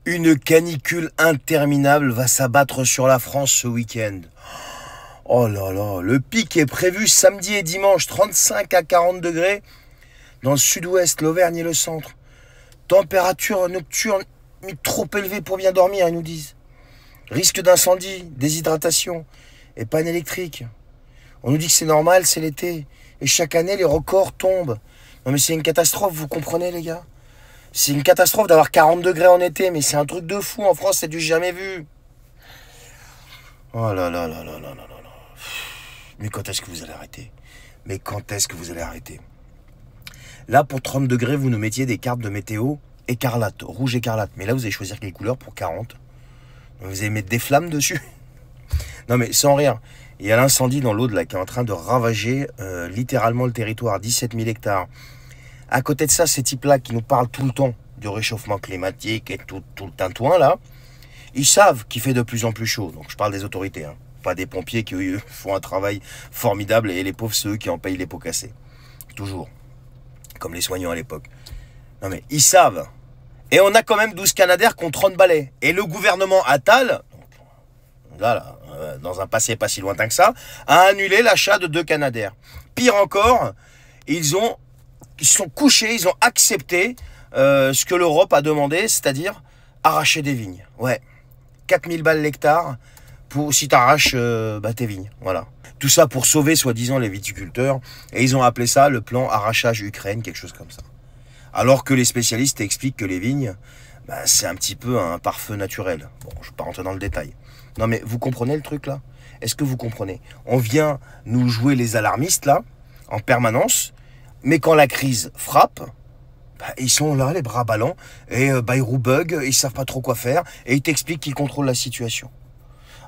Une canicule interminable va s'abattre sur la France ce week-end. Oh là là, le pic est prévu samedi et dimanche, 35 à 40 degrés dans le sud-ouest, l'Auvergne et le centre. Température nocturne trop élevée pour bien dormir, ils nous disent. Risque d'incendie, déshydratation et panne électrique. On nous dit que c'est normal, c'est l'été. Et chaque année, les records tombent. Non mais c'est une catastrophe, vous comprenez les gars? C'est une catastrophe d'avoir 40 degrés en été, mais c'est un truc de fou. En France, c'est du jamais vu. Oh là là là là là là là là. Mais quand est-ce que vous allez arrêter? Mais quand est-ce que vous allez arrêter? Là, pour 30 degrés, vous nous mettiez des cartes de météo écarlate, rouge écarlate. Mais là, vous allez choisir quelle couleur pour 40? Vous allez mettre des flammes dessus? Non mais sans rire. Il y a l'incendie dans l'Aude là qui est en train de ravager littéralement le territoire, 17 000 hectares. À côté de ça, ces types-là qui nous parlent tout le temps du réchauffement climatique et tout le tintouin là, ils savent qu'il fait de plus en plus chaud. Donc je parle des autorités, hein. Pas des pompiers qui eux, font un travail formidable et les pauvres, c'est eux qui en payent les pots cassés. Toujours. Comme les soignants à l'époque. Non mais ils savent. Et on a quand même 12 Canadair contre 30 balais. Et le gouvernement Attal, là, dans un passé pas si lointain que ça, a annulé l'achat de 2 Canadair. Pire encore, ils sont couchés, ils ont accepté ce que l'Europe a demandé, c'est-à-dire arracher des vignes. Ouais, 4000 balles l'hectare pour si tu arraches tes vignes. Voilà. Tout ça pour sauver soi-disant les viticulteurs. Et ils ont appelé ça le plan arrachage Ukraine, quelque chose comme ça. Alors que les spécialistes expliquent que les vignes, c'est un petit peu un pare-feu naturel. Bon, je ne vais pas rentrer dans le détail. Non mais vous comprenez le truc là? Est-ce que vous comprenez? On vient nous jouer les alarmistes là, en permanence, mais quand la crise frappe, ils sont là, les bras ballants, et ils roubuguent, ils savent pas trop quoi faire, et ils t'expliquent qu'ils contrôlent la situation.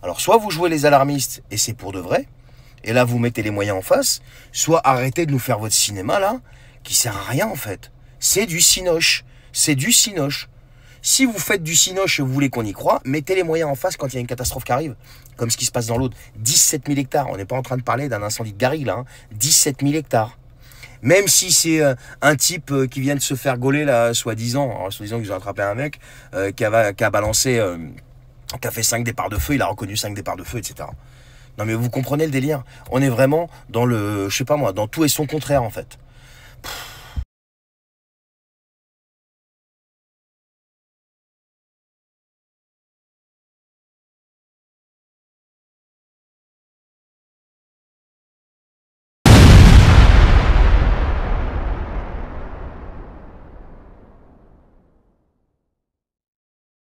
Alors soit vous jouez les alarmistes, et c'est pour de vrai, et là vous mettez les moyens en face, soit arrêtez de nous faire votre cinéma là, qui sert à rien en fait. C'est du cinoche, c'est du cinoche. Si vous faites du cinoche et vous voulez qu'on y croit, mettez les moyens en face quand il y a une catastrophe qui arrive, comme ce qui se passe dans l'Aude. 17 000 hectares, on n'est pas en train de parler d'un incendie de garrigue là, hein. 17 000 hectares. Même si c'est un type qui vient de se faire gauler là, soi-disant qu'ils ont attrapé un mec qui a balancé, qui a fait 5 départs de feu, il a reconnu 5 départs de feu, etc. Non mais vous comprenez le délire? On est vraiment dans le, je sais pas moi, dans tout et son contraire en fait. Pff.